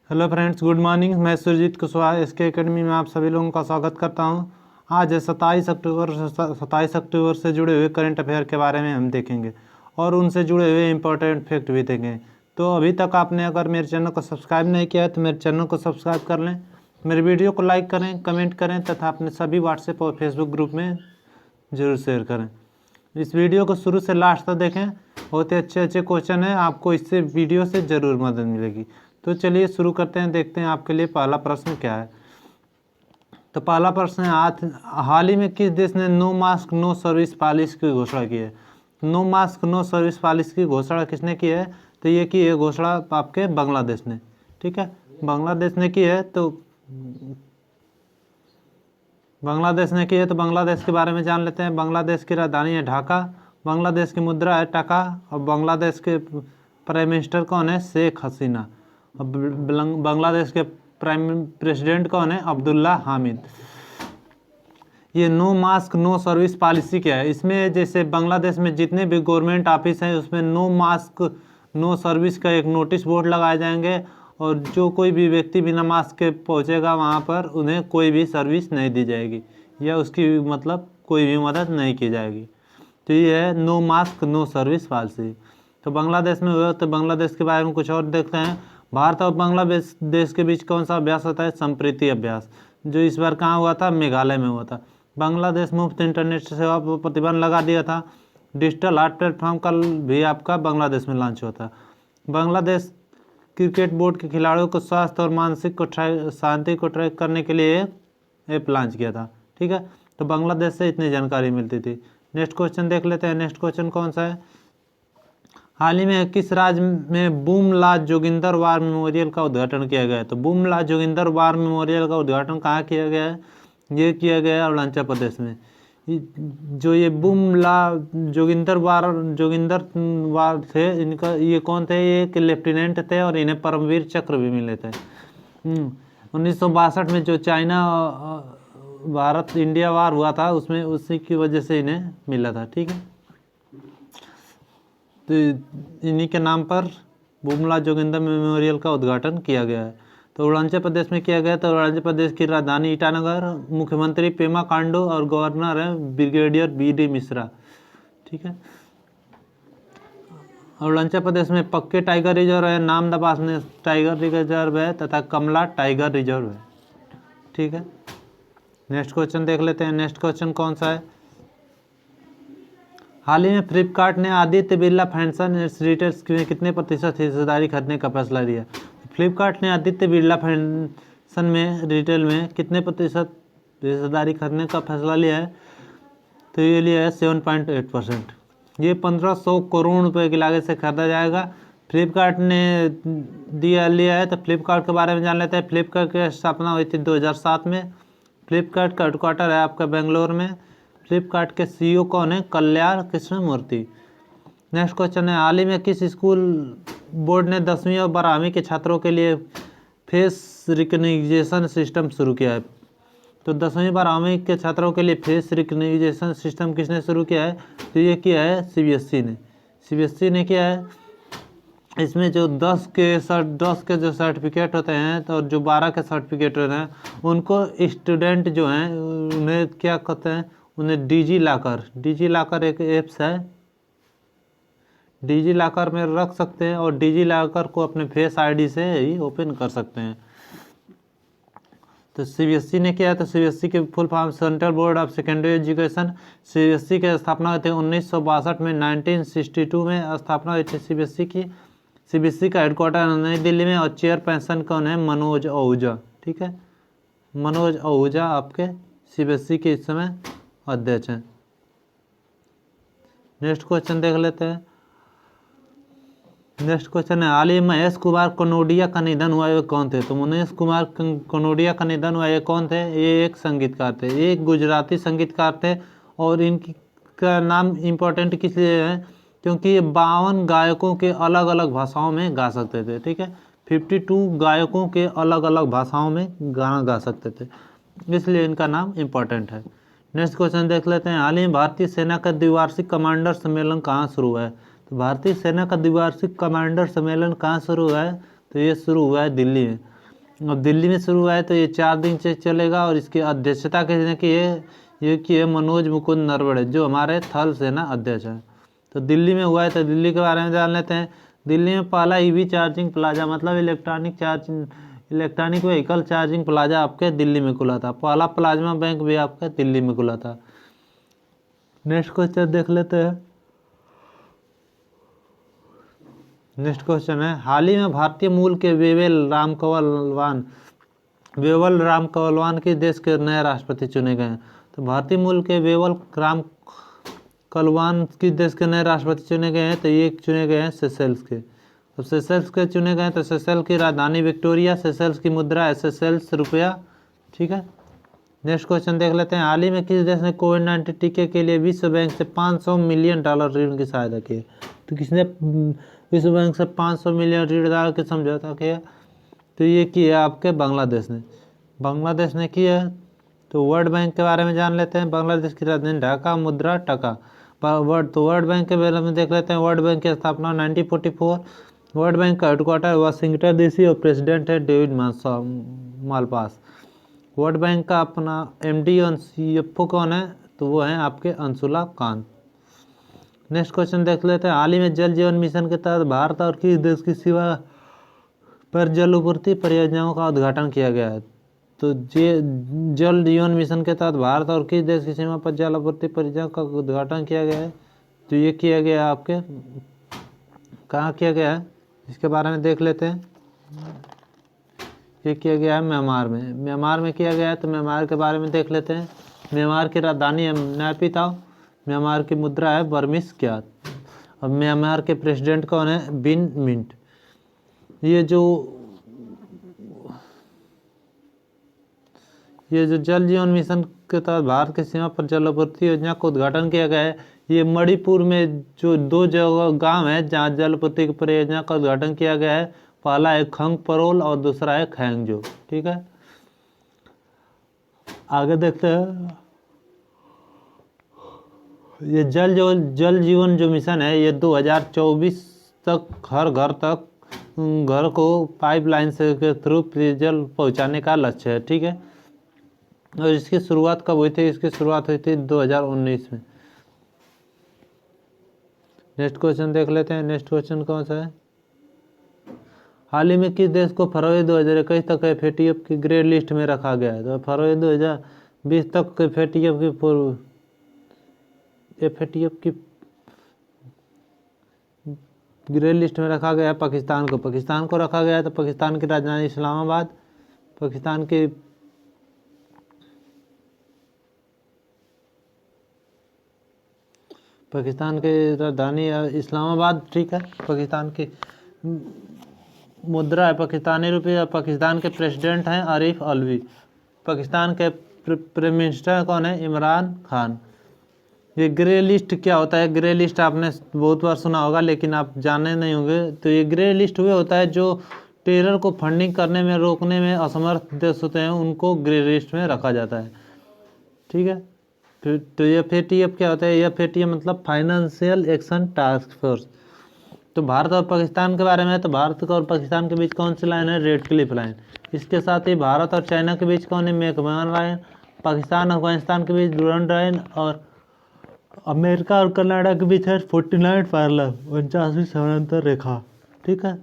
Hello friends, good morning. मैं Surjit Kushwaha SK academy में आप सभी लोगों का स्वागत करता हूं। आज है 27 अक्टूबर से जुड़े हुए करंट अफेयर के बारे में हम देखेंगे और उनसे जुड़े हुए इम्पोर्टेंट फैक्ट भी देखेंगे। तो अभी तक आपने अगर मेरे चैनल को सब्सक्राइब नहीं किया है तो मेरे चैनल को सब्सक्राइब कर लें, मेरे वीडियो को लाइक करें, कमेंट करें तथा अपने सभी व्हाट्सएप और फेसबुक ग्रुप में ज़रूर शेयर करें। इस वीडियो को शुरू से लास्ट तक देखें, बहुत ही अच्छे अच्छे क्वेश्चन हैं, आपको इससे वीडियो से ज़रूर मदद मिलेगी। तो चलिए शुरू करते हैं, देखते हैं आपके लिए पहला प्रश्न क्या है। तो पहला प्रश्न है, हाल ही में किस देश ने no mask no service policy की घोषणा की है। No mask no service policy की घोषणा किसने की है? तो ये की है घोषणा आपके बांग्लादेश ने। ठीक है, बांग्लादेश ने की है। तो बांग्लादेश ने की है तो बांग्लादेश के बारे में जान लेते हैं। बांग्लादेश की राजधानी है ढाका, बांग्लादेश की मुद्रा है टका और बांग्लादेश के प्राइम मिनिस्टर कौन है? शेख हसीना। और बांग्लादेश के प्राइम प्रेसिडेंट कौन है? अब्दुल्ला हामिद। ये no mask no service policy क्या है? इसमें जैसे बांग्लादेश में जितने भी गवर्नमेंट ऑफिस हैं उसमें नो मास्क नो सर्विस का एक नोटिस बोर्ड लगाए जाएंगे और जो कोई भी व्यक्ति बिना मास्क के पहुंचेगा वहां पर उन्हें कोई भी सर्विस नहीं दी जाएगी या उसकी मतलब कोई भी मदद नहीं की जाएगी। तो ये है no mask no service policy. तो बांग्लादेश में हुआ। तो बांग्लादेश के बारे में कुछ और देखते हैं। भारत और बांग्लादेश देश के बीच कौन सा अभ्यास होता है? संप्रीति अभ्यास, जो इस बार कहाँ हुआ था? मेघालय में हुआ था। बांग्लादेश मुफ्त इंटरनेट सेवा पर प्रतिबंध लगा दिया था। डिजिटल आर्ट प्लेटफॉर्म कल भी आपका बांग्लादेश में लॉन्च हुआ था। बांग्लादेश क्रिकेट बोर्ड के खिलाड़ियों को स्वास्थ्य और मानसिक शांति को ट्रैक करने के लिए ऐप लॉन्च किया था। ठीक है, तो बांग्लादेश से इतनी जानकारी मिलती थी। नेक्स्ट क्वेश्चन देख लेते हैं। नेक्स्ट क्वेश्चन कौन सा है? हाल ही में किस राज्य में बुमला जोगिंदर वार मेमोरियल का उद्घाटन किया गया है? तो बुमला जोगिंदर वार मेमोरियल का उद्घाटन कहाँ किया गया है? ये किया गया है अरुणाचल प्रदेश में। जो ये बुमला जोगिंदर वार थे, इनका ये कौन थे? ये एक लेफ्टिनेंट थे और इन्हें परमवीर चक्र भी मिले थे। 1962 में जो चाइना भारत इंडिया वार हुआ था उसमें उसी की वजह से इन्हें मिला था। ठीक है, तो इन्हीं के नाम पर बुमला जोगिंदर मेमोरियल का उद्घाटन किया गया है। तो अरुणाचल प्रदेश में किया गया। तो अरुणाचल प्रदेश की राजधानी ईटानगर, मुख्यमंत्री पेमा खांडू और गवर्नर है ब्रिगेडियर बी.डी. मिश्रा। ठीक है, अरुणाचल प्रदेश में पक्के टाइगर रिजर्व है, नामदफा टाइगर रिजर्व है तथा कमला टाइगर रिजर्व है। ठीक है, नेक्स्ट क्वेश्चन देख लेते हैं। नेक्स्ट क्वेश्चन कौन सा है? हाल ही में फ्लिपकार्ट ने आदित्य बिरला फैशन रिटेल्स में कितने प्रतिशत हिस्सेदारी खरीदने का फैसला लिया? फ्लिपकार्ट ने आदित्य बिरला फैशन में रिटेल में कितने प्रतिशत हिस्सेदारी खरीदने का फैसला लिया है? तो ये लिया है 7.8%। ये 1500 करोड़ रुपए की लागत से खरीदा जाएगा। फ्लिपकार्ट ने लिया है। तो फ्लिपकार्ट के बारे में जान लेते हैं। फ्लिपकार्ट की स्थापना हुई थी 2007 में। फ्लिपकार्ट का हेडक्वार्टर है आपका बेंगलोर में। फ्लिपकार्ट के सीईओ कौन है? कल्याण कृष्ण मूर्ति। नेक्स्ट क्वेश्चन है, हाल ही में किस स्कूल बोर्ड ने 10वीं और 12वीं के छात्रों के लिए फेस रिकग्निशन सिस्टम शुरू किया है? तो 10वीं 12वीं के छात्रों के लिए फेस रिकग्निशन सिस्टम किसने शुरू किया है? तो ये किया है सीबीएसई ने। सीबीएसई ने किया है। इसमें जो 10 के जो सर्टिफिकेट होते हैं और जो 12 के सर्टिफिकेट होते हैं उनको स्टूडेंट जो हैं उन्हें क्या कहते हैं? उन्हें डिजी लॉकर एक ऐप्स है, डिजी लॉकर में रख सकते हैं और डिजी लॉकर को अपने फेस आईडी से ही ओपन कर सकते हैं। तो सीबीएसई ने किया। तो सीबीएसई के full form central board of secondary education. CBSE की स्थापना हुई थी 1962 में, 1962 में स्थापना हुई थी सीबीएसई की। सीबीएसई का हेडक्वार्टर नई दिल्ली में और चेयरपर्सन कौन है? मनोज आहूजा। ठीक है, मनोज आहूजा आपके सीबीएसई के इस समय अध्यक्ष हैं। नेक्स्ट क्वेश्चन देख लेते हैं। नेक्स्ट क्वेश्चन है, हाल ही महेश कुमार कनोडिया का निधन हुआ, ये कौन थे? तो महेश कुमार कनोडिया का निधन हुआ, ये कौन थे? ये एक संगीतकार थे, एक गुजराती संगीतकार थे। और इनकी का नाम इम्पोर्टेंट किस लिए है? क्योंकि ये 52 गायकों के अलग अलग भाषाओं में गा सकते थे। ठीक है, 52 गायकों के अलग अलग भाषाओं में गाना गा सकते थे, इसलिए इनका नाम इम्पोर्टेंट है। नेक्स्ट क्वेश्चन देख लेते हैं, हाल ही भारतीय सेना का द्विवार्षिक कमांडर सम्मेलन कहाँ शुरू हुआ है? तो भारतीय सेना का द्विवार्षिक कमांडर सम्मेलन कहाँ शुरू हुआ है? तो ये शुरू हुआ है दिल्ली में। अब दिल्ली में शुरू हुआ है तो ये 4 दिन से चलेगा और इसकी अध्यक्षता किसने की है? ये की है मनोज मुकुंद नरवणे, जो हमारे थल सेना अध्यक्ष हैं। तो दिल्ली में हुआ है तो दिल्ली के बारे में जान लेते हैं। दिल्ली में पहला ईवी चार्जिंग प्लाजा मतलब इलेक्ट्रॉनिक व्हीकल चार्जिंग प्लाजा आपके दिल्ली में खुला था। पहला प्लाज्मा बैंक भी आपके दिल्ली में खुला था। नेक्स्ट क्वेश्चन देख लेते हैं। नेक्स्ट क्वेश्चन है, हाल ही में भारतीय मूल के वेवल राम कंवलवान के देश के नए राष्ट्रपति चुने गए हैं। तो भारतीय मूल के वेवल राम कलवान की देश के नए राष्ट्रपति चुने गए हैं। तो ये चुने गए हैं सेशेल्स के। तो सेशेल्स के चुने गए हैं। तो सेशेल्स की राजधानी विक्टोरिया, सेशेल्स की मुद्रा है सेशेल्स रुपया। ठीक है, नेक्स्ट क्वेश्चन देख लेते हैं। हाल ही में किस देश ने कोविड-19 टीके के लिए विश्व बैंक से $500 मिलियन ऋण की सहायता की? तो किसने विश्व बैंक से 500 मिलियन ऋण के समझौता किया? तो ये किया आपके बांग्लादेश ने। बांग्लादेश ने किया। तो वर्ल्ड बैंक के बारे में जान लेते हैं। बांग्लादेश की राजधानी ढाका, मुद्रा टका। वर्ल्ड बैंक के बारे में देख लेते हैं। वर्ल्ड बैंक की स्थापना 1944। वर्ल्ड बैंक का हेडक्वार्टर वाशिंगटन डीसी और प्रेसिडेंट है डेविड मालपास। वर्ल्ड बैंक का अपना एमडी और सीएफओ कौन है? तो वो है आपके अंशुला कांत। नेक्स्ट क्वेश्चन देख लेते हैं। हाल ही में जल जीवन मिशन के तहत भारत और किस देश की सीमा पर जलापूर्ति परियोजनाओं का उद्घाटन किया गया है? तो जल जीवन मिशन के तहत भारत और किस देश की सीमा पर जलापूर्ति परियोजनाओं का उद्घाटन किया गया है? तो ये किया गया आपके कहाँ किया गया है, इसके बारे में देख लेते हैं। ये किया गया है म्यांमार में। म्यांमार में किया गया है। तो म्यांमार के बारे में देख लेते हैं। म्यांमार की राजधानी है नैपीताओ। म्यांमार की मुद्रा है बर्मिस क्यात। अब म्यांमार के प्रेसिडेंट कौन है? बिन मिंट। ये जो जल जीवन मिशन के तहत भारत की सीमा पर जलापूर्ति योजना का उद्घाटन किया गया है, ये मणिपुर में जो 2 जगह गांव है जहां जलापूर्ति की परियोजना का उद्घाटन किया गया है। पहला है खंग परोल और दूसरा है खैंगजो। ठीक है, आगे देखते हैं। ये जल जीवन जो मिशन है ये 2024 तक हर घर को पाइपलाइन से के थ्रू पेयजल पहुंचाने का लक्ष्य है। ठीक है, और इसकी शुरुआत कब हुई थी? इसकी शुरुआत हुई थी 2019 में। नेक्स्ट क्वेश्चन देख लेते हैं। नेक्स्ट क्वेश्चन कौन सा है? हाल ही में किस देश को फरवरी 2021 तक एफएटीएफ की ग्रे लिस्ट में रखा गया है? तो फरवरी 2020 तक एफएटीएफ की ग्रे लिस्ट में रखा गया है पाकिस्तान को रखा गया है। तो पाकिस्तान की राजधानी इस्लामाबाद। पाकिस्तान की राजधानी इस्लामाबाद। ठीक है, पाकिस्तान की मुद्रा है पाकिस्तानी रुपये। पाकिस्तान के प्रेसिडेंट हैं आरिफ अलवी। पाकिस्तान के प्राइम मिनिस्टर कौन है? इमरान खान। ये ग्रे लिस्ट क्या होता है? ग्रे लिस्ट आपने बहुत बार सुना होगा लेकिन आप जाने नहीं होंगे। तो ये ग्रे लिस्ट वे होता है जो टेरर को फंडिंग करने में रोकने में असमर्थ देश होते हैं, उनको ग्रे लिस्ट में रखा जाता है। ठीक है, तो एफएटीएफ क्या होता है? एफएटीएफ मतलब फाइनेंशियल एक्शन टास्क फोर्स। तो भारत और पाकिस्तान के बारे में, तो भारत और पाकिस्तान के बीच कौन सी लाइन है? Red Cliff line. इसके साथ ही भारत और चाइना के बीच कौन है? McMahon line. पाकिस्तान अफगानिस्तान के बीच डुरंड लाइन और अमेरिका और कनाडा के बीच है 49 पैरेलल 49वीं समानांतर रेखा। ठीक है,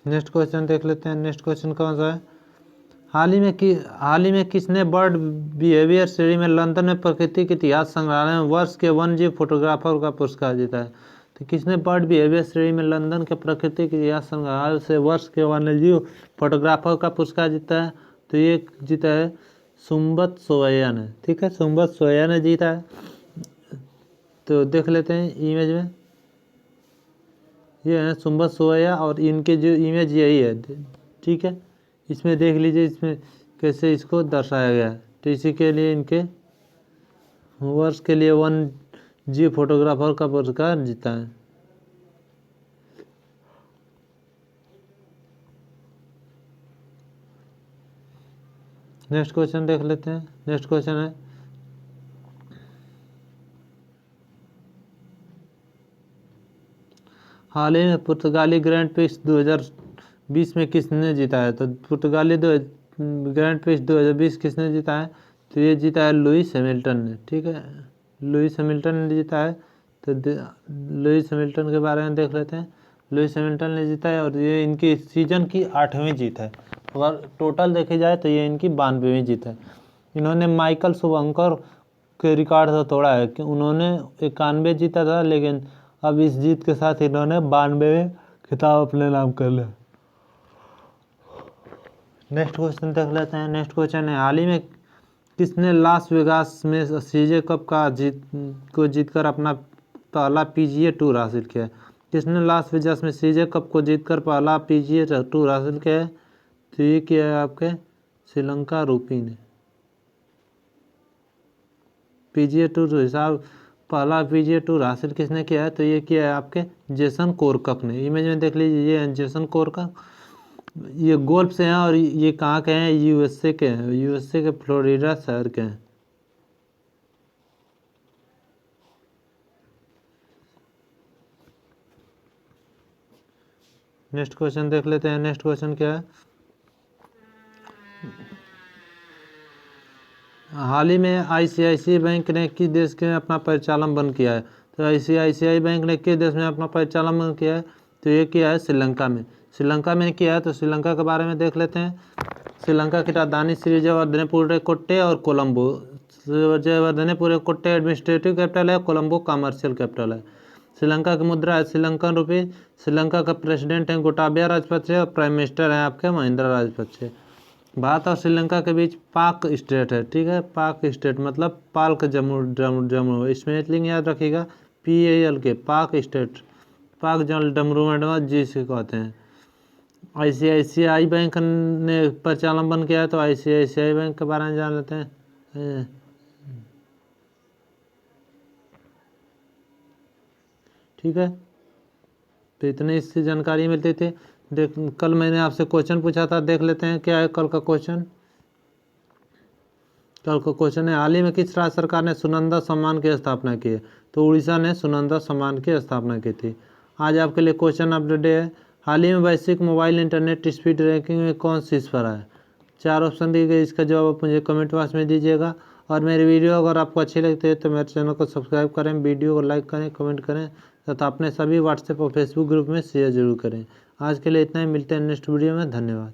नेक्स्ट क्वेश्चन देख लेते हैं। नेक्स्ट क्वेश्चन कौन सा है? हाल ही में किसने बर्ड बिहेवियर श्रेणी में लंदन में प्राकृतिक इतिहास संग्रहालय में वर्ष के वन्यजीव फोटोग्राफर का पुरस्कार जीता है? तो किसने बर्ड बिहेवियर श्रेणी में लंदन के प्राकृतिक इतिहास संग्रहालय से वर्ष के वन्यजीव फोटोग्राफर का पुरस्कार जीता है? तो ये जीता है सुम्बत सोया ने। ठीक है, सुम्बत सोया ने जीता है। तो देख लेते हैं इमेज में, ये है सुम्बत सोया और इनके जो इमेज यही है। ठीक है, इसमें देख लीजिए इसमें कैसे इसको दर्शाया गया है। तो इसी के लिए इनके वर्ष के लिए वन्यजीव फोटोग्राफर का पुरस्कार जीता है। नेक्स्ट क्वेश्चन देख लेते हैं। नेक्स्ट क्वेश्चन है, हाल ही में पुर्तगाली ग्रैंड प्रिक्स 2020 में किसने जीता है? तो पुर्तगाली ग्रैंड प्रिक्स 2020 किसने जीता है? तो ये जीता है लुइस हैमिल्टन ने। ठीक है, लुइस हैमिल्टन ने जीता है। तो लुइस हैमिल्टन के बारे में देख लेते हैं। लुइस हैमिल्टन ने जीता है और ये इनकी सीजन की 8वीं जीत है। अगर टोटल देखी जाए तो ये इनकी 92वीं जीत है। इन्होंने माइकल शुभंकर के रिकॉर्ड तो तोड़ा है कि उन्होंने 91 जीता था, लेकिन अब इस जीत के साथ इन्होंने 92वें खिताब अपने नाम कर लिया। नेक्स्ट क्वेश्चन देख लेते हैं। नेक्स्ट क्वेश्चन है, हाल ही में किसने लास वेगास में सीजे कप को जीतकर अपना पहला पीजीए टूर हासिल किया है? किसने लास वेगास में सीजे कप को जीतकर पहला पीजीए टूर हासिल किया है? तो ये किया है आपके श्रीलंका रूपी ने। पीजीए टूर हिसाब पहला पीजीए टूर हासिल किसने किया है? तो ये किया है आपके जेसन कोरकक ने। इमेज में देख लीजिए, ये जेसन कोरकक, ये गोल्फ से हैं और ये कहाँ के हैं? यूएसए के हैं। यूएसए के फ्लोरिडा शहर के हैं। नेक्स्ट क्वेश्चन देख लेते हैं। नेक्स्ट क्वेश्चन क्या है, हाल ही में आईसीआईसीआई बैंक ने किस देश के अपना परिचालन बंद किया है? तो आईसीआईसीआई बैंक ने किस देश में अपना परिचालन बंद किया है? तो ये किया है श्रीलंका में। श्रीलंका में किया है। तो श्रीलंका के बारे में देख लेते हैं। श्रीलंका की राजधानी श्रीजवर्धनेपुरकोट्टे और कोलंबो। श्रीजवर्धनेपुरकोट्टे एडमिनिस्ट्रेटिव कैपिटल है, कोलंबो कमर्शियल कैपिटल है। श्रीलंका की मुद्रा है श्रीलंकन रुपी। श्रीलंका का प्रेसिडेंट है गोटाबाया राजपक्षे और प्राइम मिनिस्टर हैं आपके महिंद्रा राजपक्षे। भारत और श्रीलंका के बीच पाक स्टेट है। ठीक है, पाक स्टेट मतलब पाल्क जम्मू, इसमें लिंग याद रखिएगा, PAL के, पाक स्टेट, पाक जम्मू जिसे कहते हैं। आईसीआईसीआई बैंक ने परिचालन बंद किया है। तो आईसीआईसीआई बैंक के बारे में जान लेते हैं। ठीक है, तो इतने इससे जानकारी मिलती थी। कल मैंने आपसे क्वेश्चन पूछा था, देख लेते हैं क्या है कल का क्वेश्चन। कल का क्वेश्चन है, हाल ही में किस राज्य सरकार ने सुनंदा सम्मान की स्थापना की है? तो उड़ीसा ने सुनंदा सम्मान की स्थापना की थी। आज आपके लिए क्वेश्चन ऑफ द डे है, हाल ही में वैश्विक मोबाइल इंटरनेट स्पीड रैंकिंग में कौन शीर्ष पर है? 4 ऑप्शन दिए गए, इसका जवाब आप मुझे कमेंट बॉक्स में दीजिएगा। और मेरी वीडियो अगर आपको अच्छी लगती है तो मेरे चैनल को सब्सक्राइब करें, वीडियो को लाइक करें, कमेंट करें तथा अपने सभी व्हाट्सएप और फेसबुक ग्रुप में शेयर जरूर करें। आज के लिए इतना ही, मिलते हैं नेक्स्ट वीडियो में। धन्यवाद।